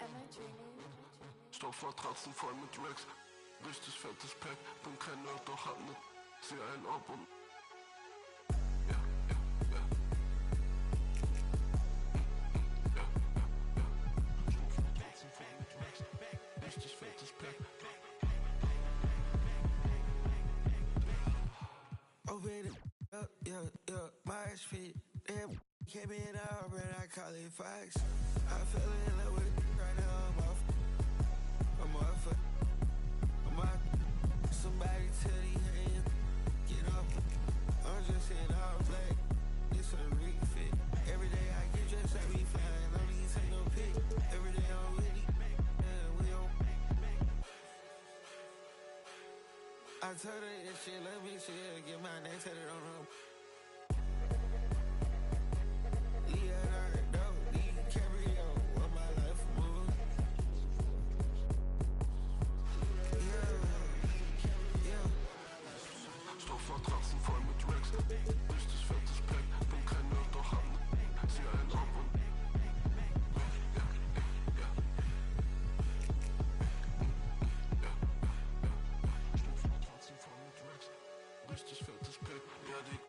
Am I dreaming? Stoffmatratzen voll mit Racks, richtig fettes Pack, bin kein Nerd, doch hab ne, zieh einen ab und ja, ja, ja. Ja, ja, ja. Stoffmatratzen voll mit Racks, richtig fettes Pack. Open it up, yeah, my feet. Damn, came in out, but I call it Fox. I fell in love with it right now. I'm off. Somebody tell these hands, get off. I'm just in all black. This a refit. Every day I get dressed, I be fine. No need to take no pic. Every day I'm with it. We on. I told her if she love me, she'll get my name tatted on her. Leonardo, DiCaprio, what my life was. Yeah. Stoffmatratzen voll mit Racks, richtig fettes Pack, bin kein Nerd, doch hab ne, zieh einen ab und ja, ja, ja, ja. Stoffmatratzen voll mit Racks, richtig fettes Pack, ja die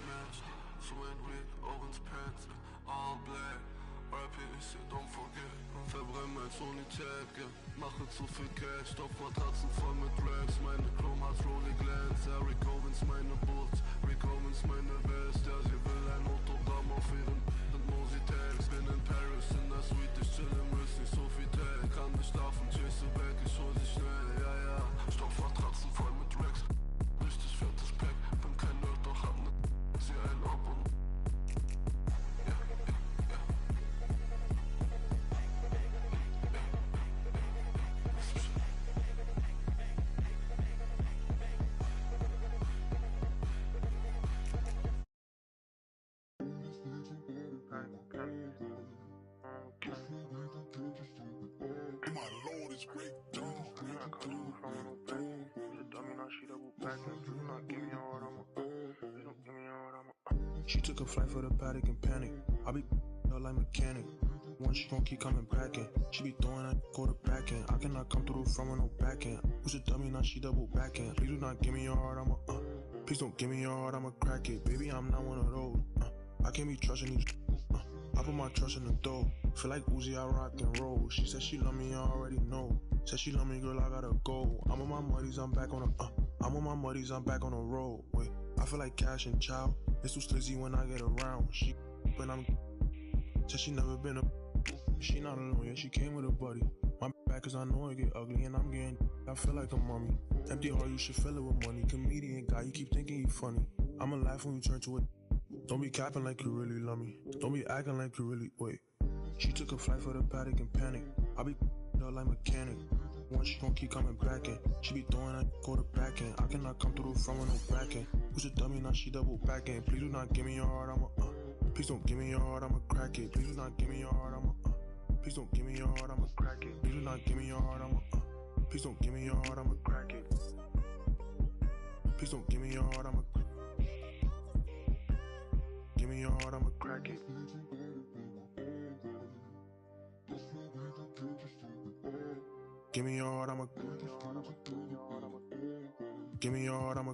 Match, so ein Rig, auch ins Pants, all black. RP ist hier, don't forget. Verbrenn als Unität, yeah. Mache zu viel Cash. Stoffmatratzen voll mit Racks. Meine Chrome hat Rolling Glance. Ja, Rick Owens meine Boots. Rick Owens meine West. Ja, sie will ein Autogramm auf ihren Mositags. Bin in Paris in der Suite. Ich chill im Wrist, nicht so viel Tag. Kann nicht schlafen, chase back, ich hol sie schnell. Ja, ja. Stoffmatratzen voll mit Racks. Richtig fettes Pack. Bin kein Nerd, doch hab ne. Zieh einen ab und My Lord is great, dog. She took a flight for the paddock and panic. I be her like mechanic. Once she gon' keep coming back in. She be throwing that quarterbacking. I cannot come through from her no backhand. Who's a dummy, now she double backing. Please do not give me your heart, please don't give me your heart, I'ma crack it. Baby, I'm not one of those. I can't be trusting these. I put my trust in the dough. Feel like Uzi, I rock and roll. She said she love me, I already know. Said she love me, girl, I gotta go. I'm on my muddies, I'm back on the I'm on my muddies, I'm back on the road. Wait, I feel like Cash and Chow. It's too slizzy when I get around. She when I'm said she never been a. She not alone, yeah, she came with a buddy. My back cause I know it get ugly and I'm getting. I feel like a mummy. Empty heart, you should fill it with money. Comedian guy, you keep thinking you funny. I'ma laugh when you turn to it. Don't be capping like you really love me. Don't be acting like you really wait. She took a flight for the paddock and panic. I be her like mechanic. Once she gon' keep coming back in. She be throwing that quarterbacking. I cannot come through from her no backing. Who's a dummy, now she double backing. Please do not give me your heart, please don't give me your heart, I'ma crack it. Please do not give me your heart, please don't give me your heart, I'ma crack it. Please do not give me your heart, please don't give me your heart, I'ma crack it. Please don't give me your heart, I'ma give me your heart, I'ma crack it. Give me your heart, I'ma give me your heart, I'ma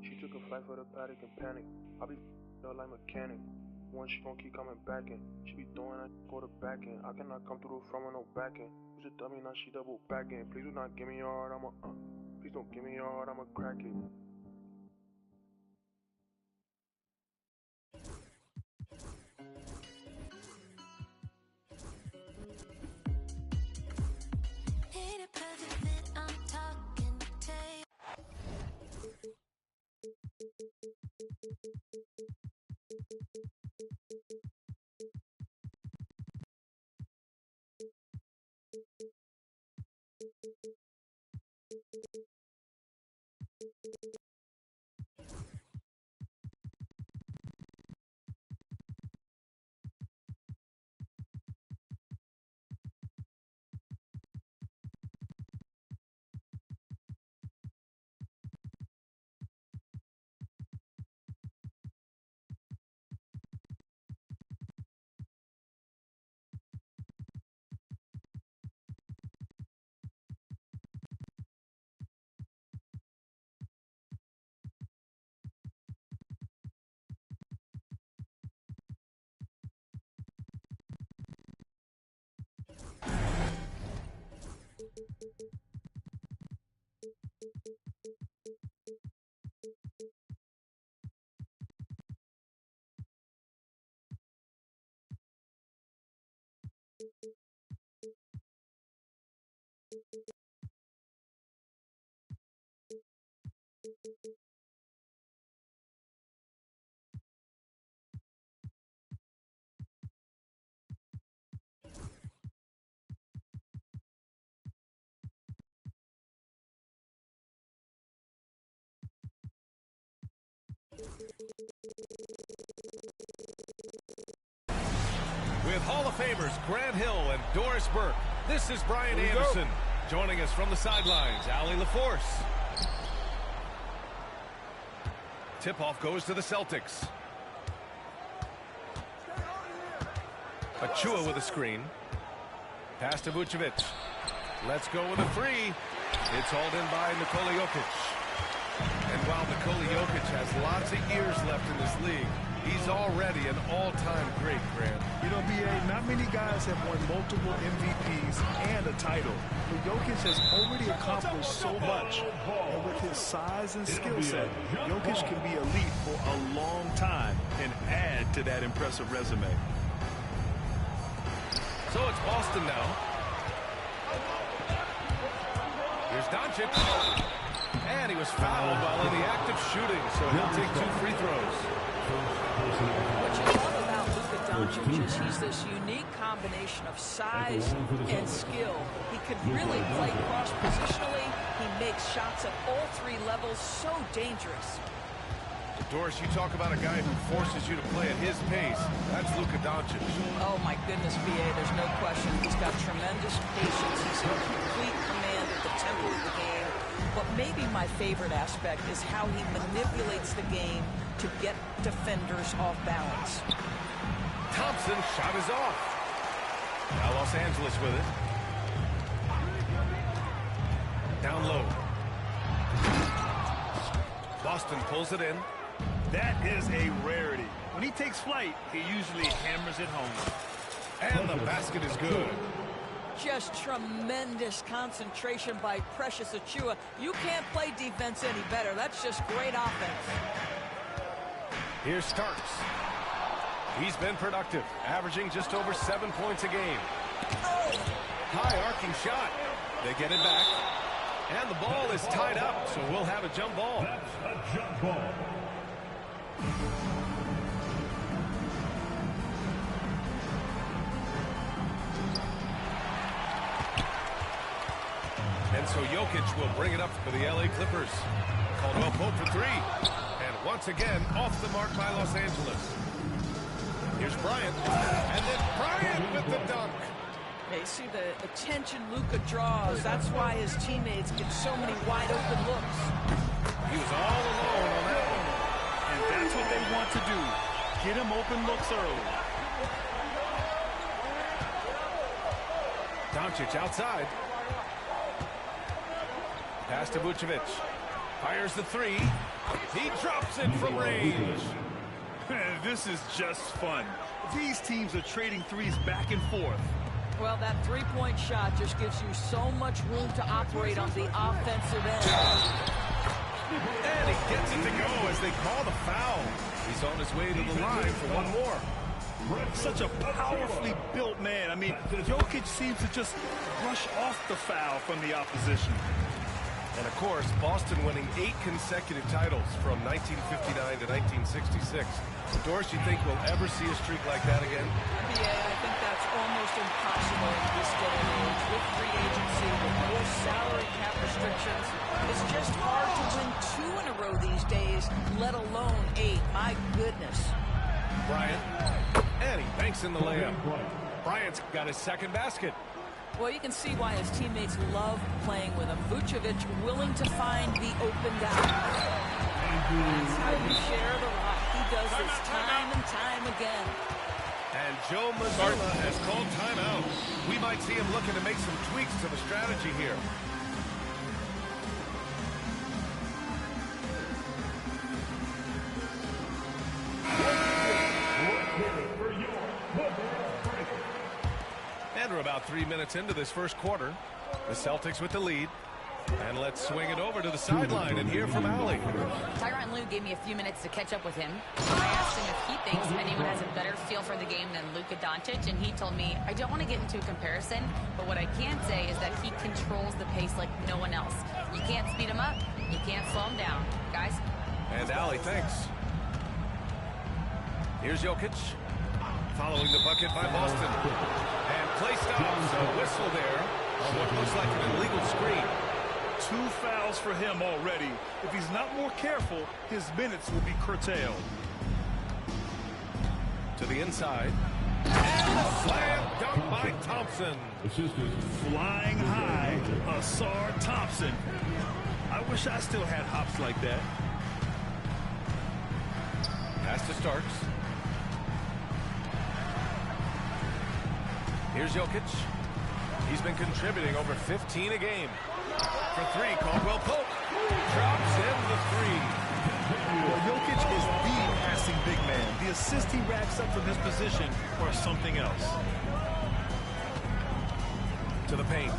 She took a flight for the paddock and panic. I be her like mechanic. Once she gon' keep coming back in. She be throwing that quarterbacking. I cannot come through from her no backing. Who's a dummy, now she double backing. Please do not give me your heart, please don't give me your heart, I'ma crack it. With Hall of Famers Grant Hill and Doris Burke, this is Brian Anderson. Joining us from the sidelines, Allie LaForce. Tip-off goes to the Celtics. Achua with a screen. Pass to Vucevic. Let's go with a three. It's hauled in by Nikola Jokic. And while Nikola Jokic has lots of years left in this league, he's already an all-time great, Grant. You know, B.A., not many guys have won multiple MVPs and a title. But Jokic has already accomplished so much. And with his size and skill set, Jokic can be elite for a long time and add to that impressive resume. So it's Boston now. Here's Doncic. And he was fouled while in the act of shooting, so he'll take 2 free throws. What you love about Luka Doncic is he's this unique combination of size and skill. He can really play cross-positionally. He makes shots at all 3 levels, so dangerous. Doris, you talk about a guy who forces you to play at his pace. That's Luka Doncic. Oh, my goodness, B.A., there's no question. He's got tremendous patience. He's in complete command of the tempo of the game. But maybe my favorite aspect is how he manipulates the game to get defenders off balance. Thompson shot is off. Now Los Angeles with it. Down low. Boston pulls it in. That is a rarity. When he takes flight, he usually hammers it home. And the basket is good. Just tremendous concentration by Precious Achiuwa. You can't play defense any better. That's just great offense. Here's Starks. He's been productive, averaging just over 7 points a game. High arcing shot. They get it back. And the ball is tied up, so we'll have a jump ball. That's a jump ball. And so Jokic will bring it up for the LA Clippers. Caldwell Pope for 3. And once again, off the mark by Los Angeles. Here's Bryant. And then Bryant with the dunk. Hey, see the attention Luka draws. That's why his teammates get so many wide open looks. He was all alone on that one. And that's what they want to do. Get him open looks early. Doncic outside. Pass to Vucevic. Fires the 3. He drops it from range. This is just fun. These teams are trading threes back and forth. Well, that three-point shot just gives you so much room to operate on the offensive end. And he gets it to go as they call the foul. He's on his way to the line for one more. Such a powerfully built man. I mean, Jokic seems to just brush off the foul from the opposition. And, of course, Boston winning 8 consecutive titles from 1959 to 1966. Doris, you think we'll ever see a streak like that again? Yeah, I think that's almost impossible in this day and age. With free agency, with more salary cap restrictions, it's just hard to win 2 in a row these days, let alone 8. My goodness. Bryant. And he banks in the layup. Bryant's got his second basket. Well, you can see why his teammates love playing with him. Vucevic willing to find the open guy. That's how you share the rock. He does this time and time again. And Joe Mazzulla has called timeout. We might see him looking to make some tweaks to the strategy here. And we're about 3 minutes into this first quarter. The Celtics with the lead. And let's swing it over to the sideline and hear from Allie. Tyronn Lue gave me a few minutes to catch up with him. I asked him if he thinks anyone has a better feel for the game than Luka Doncic, and he told me, I don't want to get into a comparison, but what I can say is that he controls the pace like no one else. You can't speed him up, you can't slow him down. Guys? And Allie, thanks. Here's Jokic. Following the bucket by Boston. And play stops. A whistle there on what looks like an illegal screen. 2 fouls for him already. If he's not more careful, his minutes will be curtailed. To the inside. And a slam dunk by Thompson. Flying high, Ausar Thompson. I wish I still had hops like that. Pass to Starks. Here's Jokic. He's been contributing over 15 a game. For 3, Caldwell Pope drops in the 3. Well, Jokic is the passing big man. The assist he racks up from his position or something else. To the paint.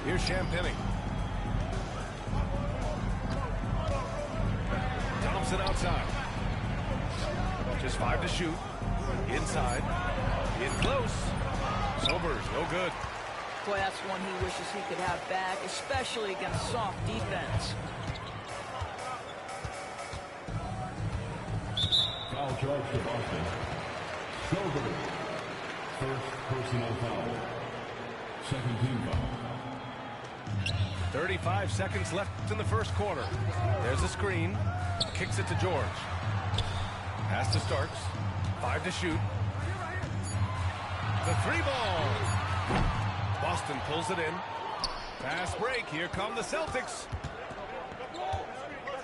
Here's Champagnie. Thompson outside. Just 5 to shoot. Inside. In close. Sobers, no good. Boy, that's one he wishes he could have back, especially against soft defense. Foul charge to Boston. Sobers. First personal foul. Second team foul. 35 seconds left in the first quarter. There's a screen. Kicks it to George. Pass to Starks. 5 to shoot. The 3 ball. Boston pulls it in. Fast break. Here come the Celtics.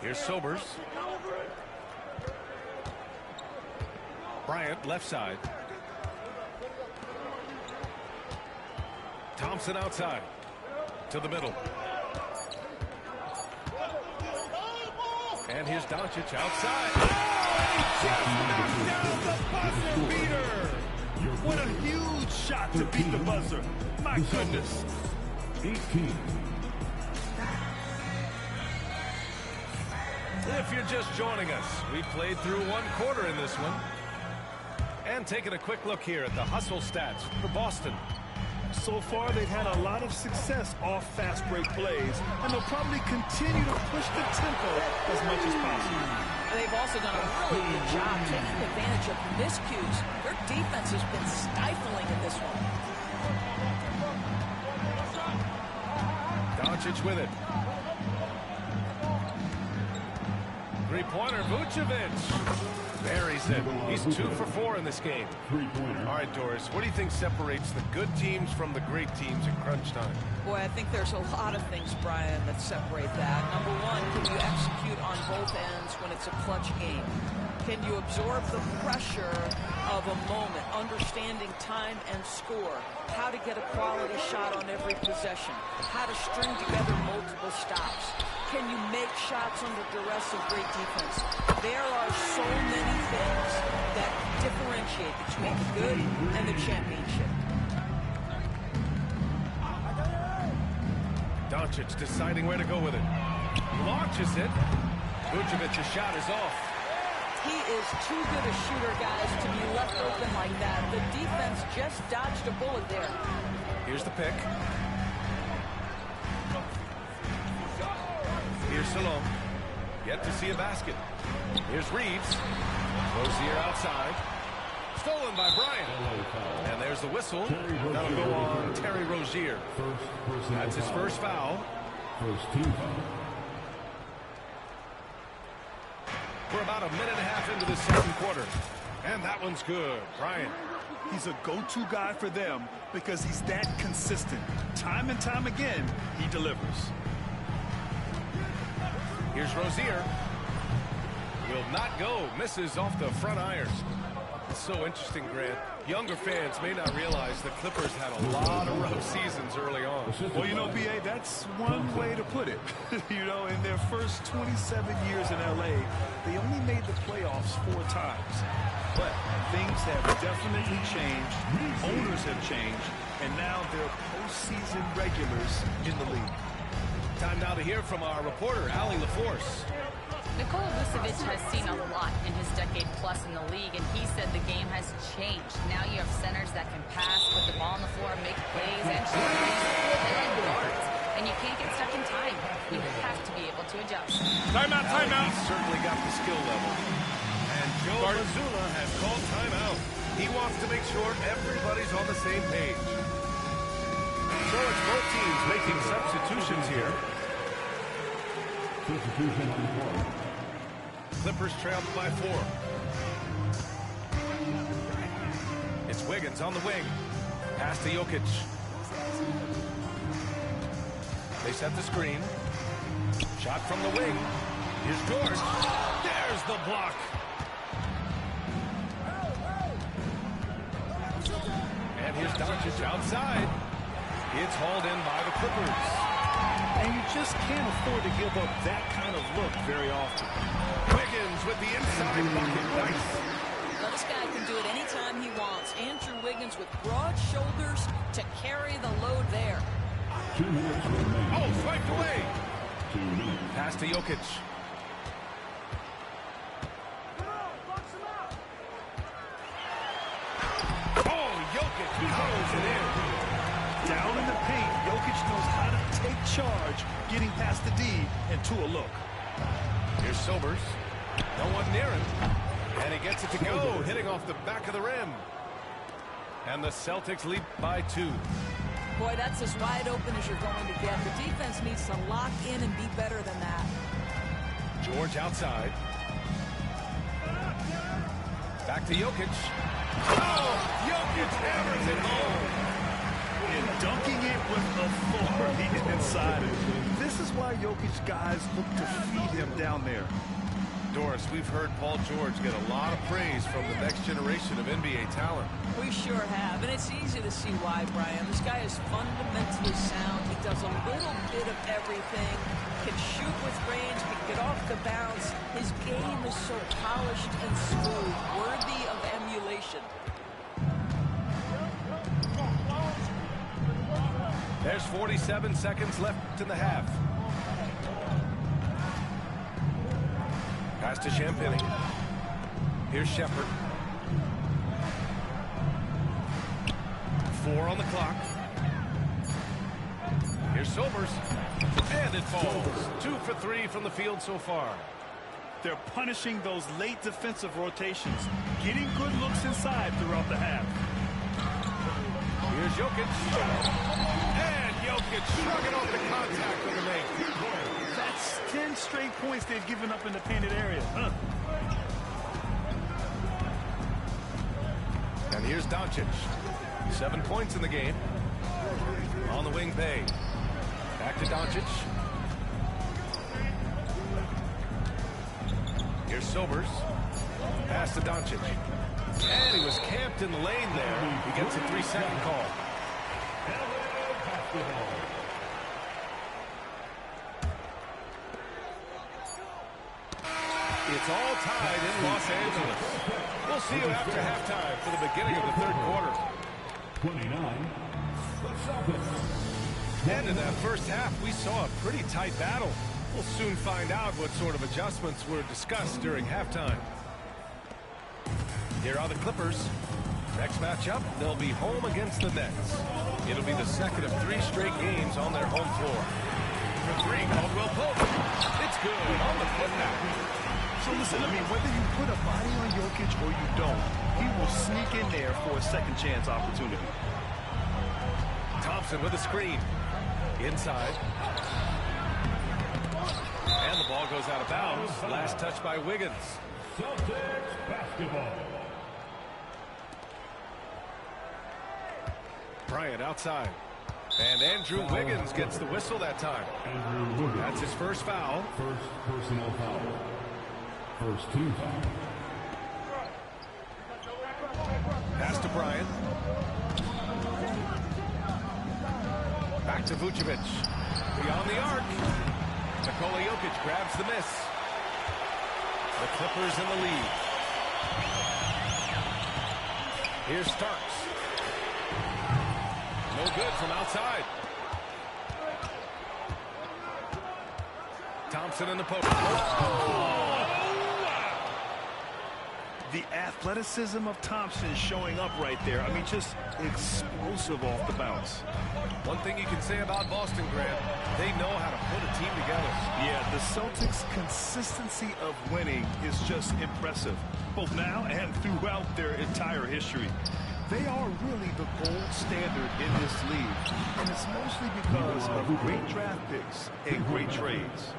Here's Sobers. Bryant left side. Thompson outside. To the middle. And here's Doncic outside. Oh, he just knocked down the buzzer beater. What a huge shot to beat the buzzer. My goodness. 18. If you're just joining us, we played through 1 quarter in this one. And taking a quick look here at the hustle stats for Boston. So far, they've had a lot of success off fast break plays, and they'll probably continue to push the tempo as much as possible. They've also done a really good job taking advantage of miscues. Their defense has been stifling in this one. Doncic with it. 3-pointer, Vucevic. Buries it. He's 2 for 4 in this game. All right, Doris, what do you think separates the good teams from the great teams in crunch time? Boy, I think there's a lot of things, Brian, that separate that. Number one, can you execute on both ends when it's a clutch game? Can you absorb the pressure of a moment, understanding time and score, how to get a quality shot on every possession, how to string together multiple stops? Can you make shots under duress of great defense? There are so many things that differentiate between the good and the championship. Doncic deciding where to go with it. Launches it. Vucevic's shot is off. He is too good a shooter, guys, to be left open like that. The defense just dodged a bullet there. Here's the pick. Here's Salome. Yet to see a basket. Here's Reeves. Rozier outside. Stolen by Bryant. And there's the whistle. That'll go on Terry Rozier. That's his first foul. First team foul. We're about a minute and a half into the second quarter. And that one's good. Bryant. He's a go-to guy for them because he's that consistent. Time and time again, he delivers. Here's Rozier. Will not go. Misses off the front iron. It's so interesting, Grant. Younger fans may not realize the Clippers had a lot of rough seasons early on. Well, you know, B.A., that's one way to put it. You know, in their first 27 years in L.A., they only made the playoffs 4 times. But things have definitely changed. Owners have changed. and now they're postseason regulars in the league. Time now to hear from our reporter, Allie LaForce. Nikola Vucevic has seen a lot in his decade plus in the league, and he said the game has changed. Now you have centers that can pass, put the ball on the floor, make plays, and shoot threes, and guards. And you can't get stuck in time. You have to be able to adjust. Timeout, timeout. He's certainly got the skill level. And Joe Mazzulla has called timeout. He wants to make sure everybody's on the same page. So it's both teams making substitutions here. Substitution on the floor. Clippers trail by 4. It's Wiggins on the wing. Pass to Jokic. They set the screen. Shot from the wing. Here's George. There's the block. And here's Doncic outside. It's hauled in by the Clippers. And you just can't afford to give up that kind of look very often. Wiggins with the inside bucket. Nice. Now this guy can do it anytime he wants. Andrew Wiggins with broad shoulders to carry the load there. 2 minutes remaining. Oh, swiped away. 2 minutes. Pass to Jokic. Oh, Jokic powers it in. Down in the paint, Jokic knows how to take charge, getting past the D and to a look. Here's Sobers. No one near him. And he gets it to go, hitting off the back of the rim. And the Celtics lead by 2. Boy, that's as wide open as you're going to get. The defense needs to lock in and be better than that. George outside. Back to Jokic. Oh, Jokic hammers it home. And dunking it with authority inside it. This is why Jokic guys look to feed him down there. Doris, we've heard Paul George get a lot of praise from the next generation of NBA talent. We sure have, and it's easy to see why, Brian. This guy is fundamentally sound. He does a little bit of everything, can shoot with range, can get off the bounce. His game is so polished and smooth, worthy of emulation. There's 47 seconds left in the half. Pass to Champagny. Here's Shepherd. 4 on the clock. Here's Sobers. And it falls. 2 for 3 from the field so far. They're punishing those late defensive rotations, getting good looks inside throughout the half. Here's Jokic. And Jokic shrugging off the contact on the make. That's 10 straight points they've given up in the painted area. And here's Doncic. 7 points in the game. On the wing, Bay. Back to Doncic. Here's Sobers. Pass to Doncic. And he was camped in the lane there. He gets a 3-second call. It's all tied in Los Angeles. We'll see you after halftime for the beginning of the third quarter. 29. And in that first half, we saw a pretty tight battle. We'll soon find out what sort of adjustments were discussed during halftime. Here are the Clippers. Next matchup, they'll be home against the Nets. It'll be the second of 3 straight games on their home floor. For 3, Caldwell Pope. It's good on the putback. So listen, I mean, whether you put a body on Jokic or you don't, he will sneak in there for a second chance opportunity. Thompson with a screen. Inside. And the ball goes out of bounds. Last touch by Wiggins. Celtics basketball. Bryant outside. And Andrew Wiggins gets the whistle that time. Andrew Wiggins. That's his first foul. First personal foul. First team foul. Pass to Bryant. Back to Vucevic. Beyond the arc. Nikola Jokic grabs the miss. The Clippers in the lead. Here's Starks. good from outside. Thompson in the post. The athleticism of Thompson showing up right there. I mean, just explosive off the bounce. One thing you can say about Boston, Grant, they know how to put a team together. Yeah, the Celtics' consistency of winning is just impressive, both now and throughout their entire history. They are really the gold standard in this league, and it's mostly because of great draft picks and great trades.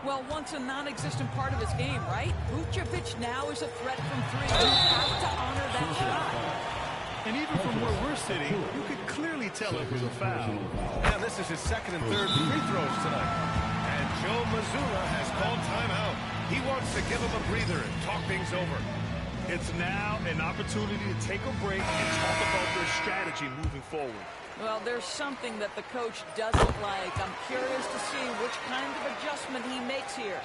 Well, once a non-existent part of his game, right? Vucevic now is a threat from three. You have to honor that shot. And even from where we're sitting, you could clearly tell it was a foul. And this is his second and third free throws tonight. And Joe Mazzulla has called timeout. He wants to give him a breather and talk things over. It's now an opportunity to take a break and talk about their strategy moving forward. Well, there's something that the coach doesn't like. I'm curious to see which kind of adjustment he makes here.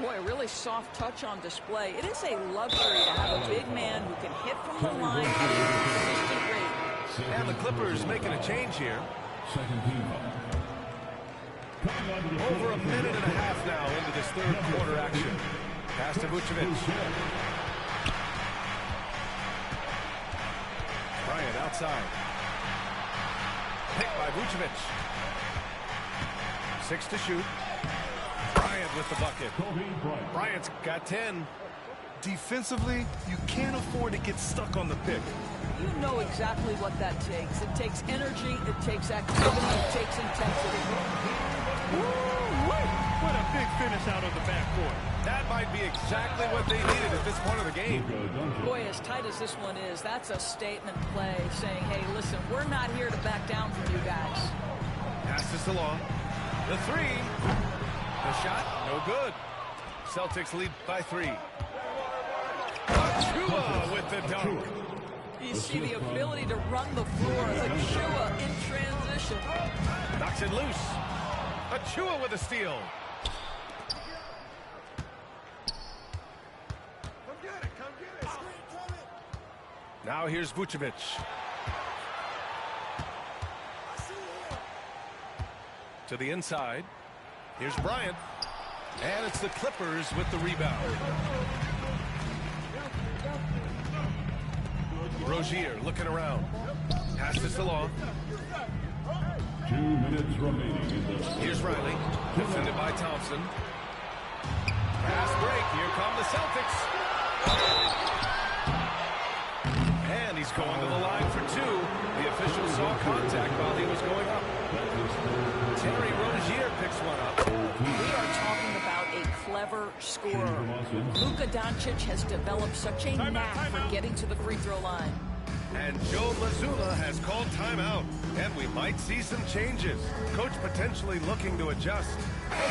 Boy, a really soft touch on display. It is a luxury to have a big man who can hit from the line at a consistent rate. And the Clippers making a change here. Second team. Over a minute and a half now into this third quarter action. Pass to Vucevic. Bryant outside. Picked by Vucevic. 6 to shoot. Bryant with the bucket. Bryant's got 10. Defensively, you can't afford to get stuck on the pick. You know exactly what that takes. It takes energy, it takes activity, it takes intensity. Woo-wee! What a big finish out of the backcourt. That might be exactly what they needed at this point of the game. Boy, as tight as this one is, that's a statement play saying, hey, listen, we're not here to back down from you guys. Pass this along. The three. The shot, no good. Celtics lead by 3. Achua with the dunk. You see the ability to run the floor. Achua in transition. Knocks it loose. Achua with a steal. Now here's Vucevic. To the inside. Here's Bryant. And it's the Clippers with the rebound. Rozier looking around. Pass this along. 2 minutes remaining in the... Here's Riley. Defended by Thompson. Pass break. Here come the Celtics. And he's going to the line for 2. The official saw contact while he was going up. Terry Rozier picks one up. We are talking about a clever scorer. Luka Doncic has developed such a knack for getting to the free throw line. And Joe Mazzulla has called timeout. And we might see some changes. Coach potentially looking to adjust. Let's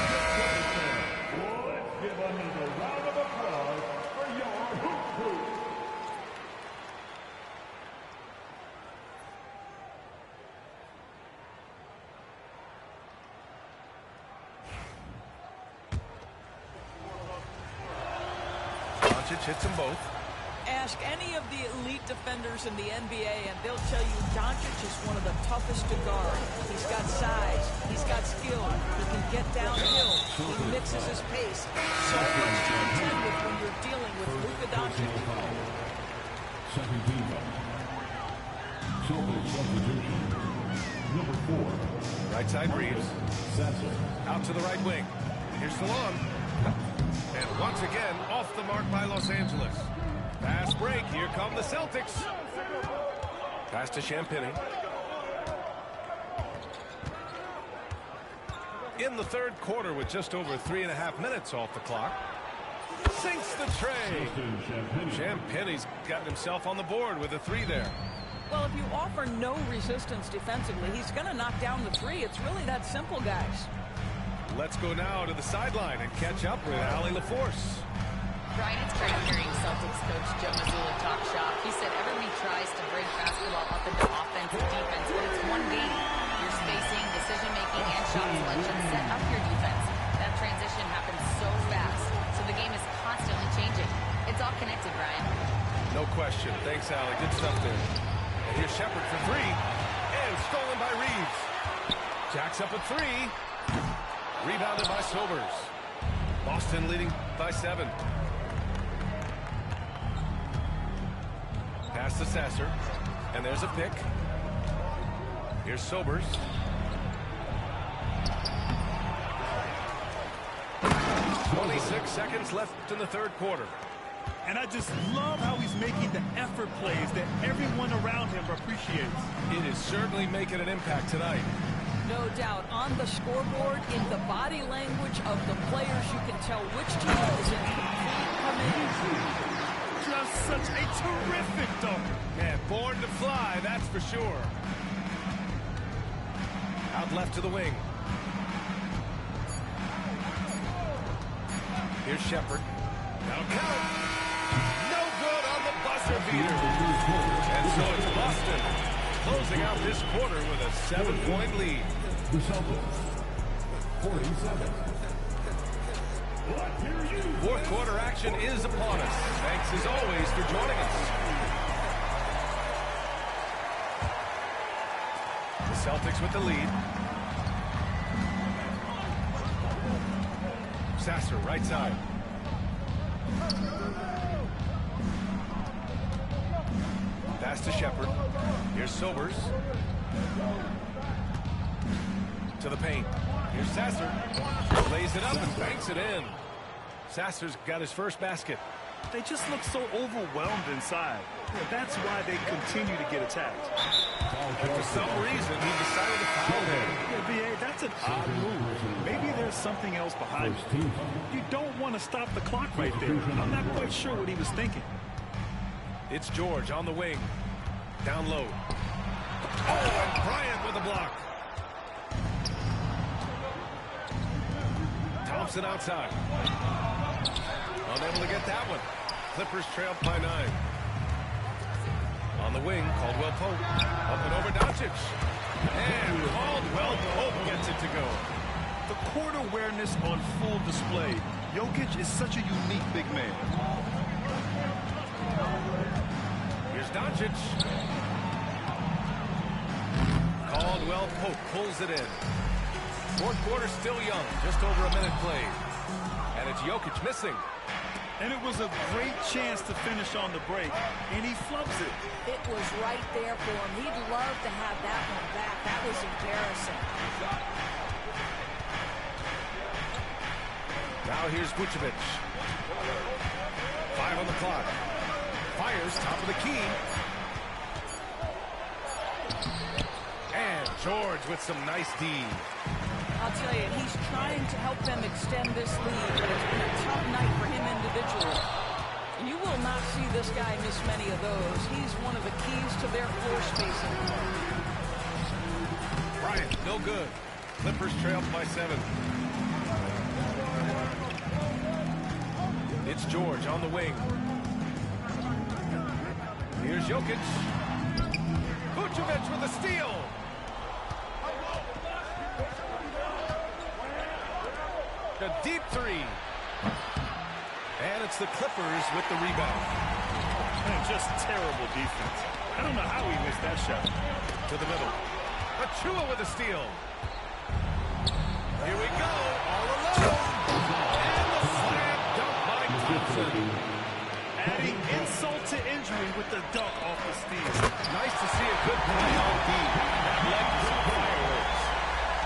give another round of applause for your hoop crew. Doncic hits them both. Ask any of the elite defenders in the NBA and they'll tell you Doncic is one of the toughest to guard. He's got size, he's got skill, he can get downhill, he mixes his pace. So much to contend with when you're dealing with Luka Doncic. Second team. Celtics substitution. Number 4. Right side Reeves. Sasser. Out to the right wing. Here's Salon. And once again, off the mark by Los Angeles. Pass break. Here come the Celtics. Pass to Champagny. In the third quarter with just over 3.5 minutes off the clock. Sinks the tray. Champagny's gotten himself on the board with a 3 there. Well, if you offer no resistance defensively, he's going to knock down the 3. It's really that simple, guys. Let's go now to the sideline and catch up with Allie LaForce. Brian, it's great hearing Celtics coach Joe Mazzulla talk shop. He said everybody tries to break basketball up into offense and defense, but it's one game. Your spacing, decision-making, and shot selection set up your defense. That transition happens so fast, so the game is constantly changing. It's all connected, Brian. No question. Thanks, Allie. Good stuff there. And here's Shepherd for 3. And stolen by Jacks up a three. Rebounded by Sobers. Boston leading by 7. Pass to Sasser. And there's a pick. Here's Sobers. 26 seconds left in the third quarter. And I just love how he's making the effort plays that everyone around him appreciates. It is certainly making an impact tonight. No doubt. On the scoreboard, in the body language of the players, you can tell which team is in complete command. Just such a terrific dunk. Man, born to fly, that's for sure. Out left to the wing. Here's Shepard. That'll count. No good on the buzzer beater. And so it's Boston closing out this quarter with a 7-point lead. The Celtics, 47. Fourth quarter action is upon us. Thanks as always for joining us. The Celtics with the lead. Sasser, right side. Pass to Shepard. Here's Sobers. To the paint. Here's Sasser. Lays it up and banks it in. Sasser's got his first basket. They just look so overwhelmed inside. That's why they continue to get attacked. And for some reason, he decided to foul him. Yeah, B.A., that's an odd move. Maybe there's something else behind it. You don't want to stop the clock right there. I'm not quite sure what he was thinking. It's George on the wing. Down low. Oh, and Bryant with a block. Thompson outside. Unable to get that one. Clippers trailed by 9. On the wing, Caldwell Pope. Up and over Doncic. And Caldwell Pope gets it to go. The court awareness on full display. Jokic is such a unique big man. Here's Doncic. Caldwell Pope pulls it in. Fourth quarter still young, just over a minute played. And it's Jokic missing. And it was a great chance to finish on the break, and he flubs it. It was right there for him. He'd love to have that one back. That was embarrassing. Now here's Vucevic. 5 on the clock. Fires top of the key. And George with some nice D. I'll tell you, he's trying to help them extend this lead, but it's been a tough night for him individually. And you will not see this guy miss many of those. He's one of the keys to their floor spacing. Bryant, no good. Clippers trailed by 7. It's George on the wing. Here's Jokic. Vucevic with a steal. A deep 3. And it's the Clippers with the rebound. Man, just terrible defense. I don't know how he missed that shot. To the middle. Achua with a steal. Here we go. All alone. And the slam dunk by Thompson. Adding insult to injury with the dunk off the steal. Nice to see a good play on D. That led to some fireworks.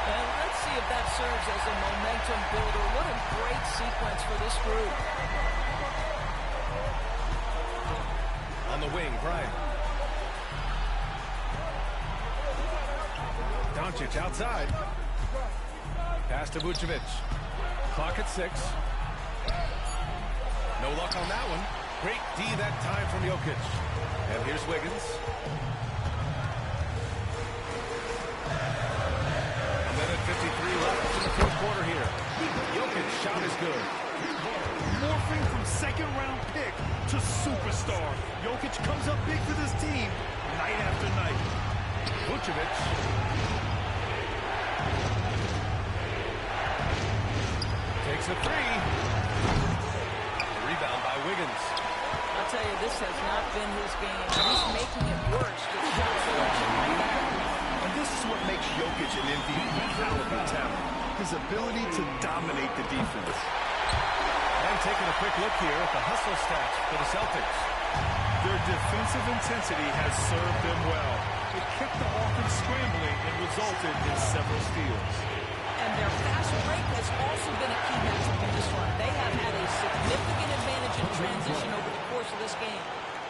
And let's see if that serves as a momentum builder. What a great sequence for this group. On the wing, Bryant. Doncic outside. Pass to Vucevic. Clock at 6. No luck on that one. Great D that time from Jokic. And here's Wiggins. A minute 53 left in the fourth quarter here. Jokic's shot is good. Morphing from second-round pick to superstar. Jokic comes up big for this team night after night. Vucevic. Takes a 3. Rebound by Wiggins. I'll tell you, this has not been his game. He's making it worse with shot selection like that. And This is what makes Jokic an MVP caliber talent. His ability to dominate the defense. And taking a quick look here at the hustle stats for the Celtics. Their defensive intensity has served them well. It kept the offense scrambling and resulted in several steals. And their fast break has also been a key matchup in this run. They have had a significant advantage in transition over the course of this game.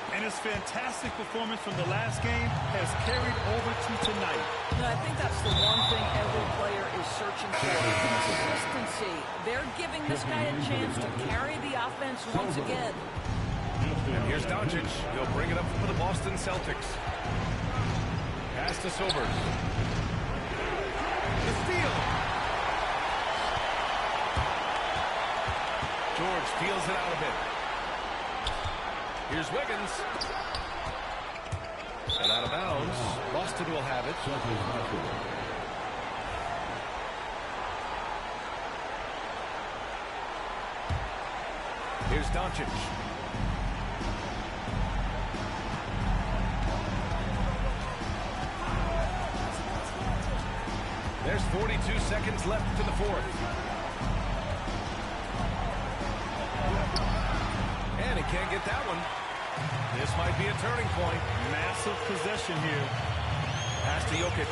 And his fantastic performance from the last game has carried over to tonight. I think that's the one thing every player is searching for, consistency. They're giving this guy a chance to carry the offense once again. And here's Doncic. He'll bring it up for the Boston Celtics. Pass to Sobers. The steal. George feels it out a bit. Here's Wiggins. And out of bounds. Boston will have it. Here's Doncic. There's 42 seconds left in the fourth. And he can't get that one. This might be a turning point. Massive possession here. Pass to Jokic.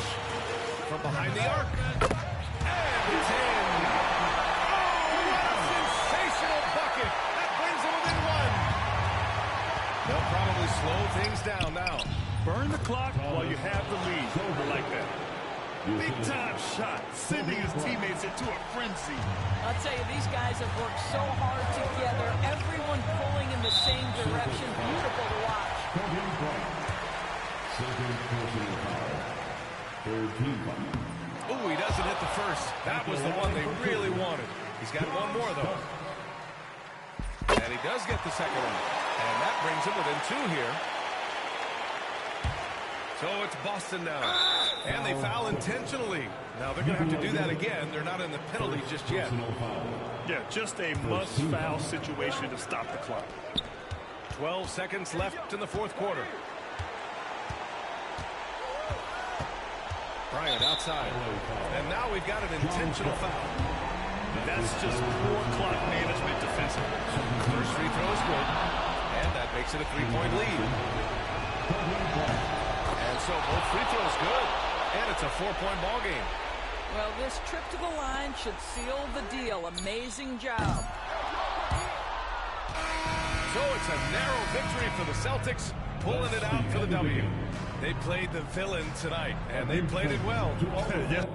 From behind the arc. And it's in. Oh, what a sensational bucket. That brings him within one. They'll probably slow things down now. Burn the clock while you have the lead. I like that. Big-time shot, sending his teammates into a frenzy. I'll tell you, these guys have worked so hard together. Everyone pulling in the same direction. Beautiful to watch. Oh, he doesn't hit the first. That was the one they really wanted. He's got one more, though. And he does get the second one. And that brings him within two here. So it's Boston now. And they foul intentionally. Now they're going to have to do that again. They're not in the penalty just yet. Yeah, just a must-foul situation to stop the clock. 12 seconds left in the fourth quarter. Bryant outside. And now we've got an intentional foul. That's just poor clock management defensively. First free throw is good. And that makes it a three-point lead. And so both free throws good. And it's a four-point ball game. Well, this trip to the line should seal the deal. Amazing job. So it's a narrow victory for the Celtics, pulling it out for the W. They played the villain tonight, and they played it well. Yeah.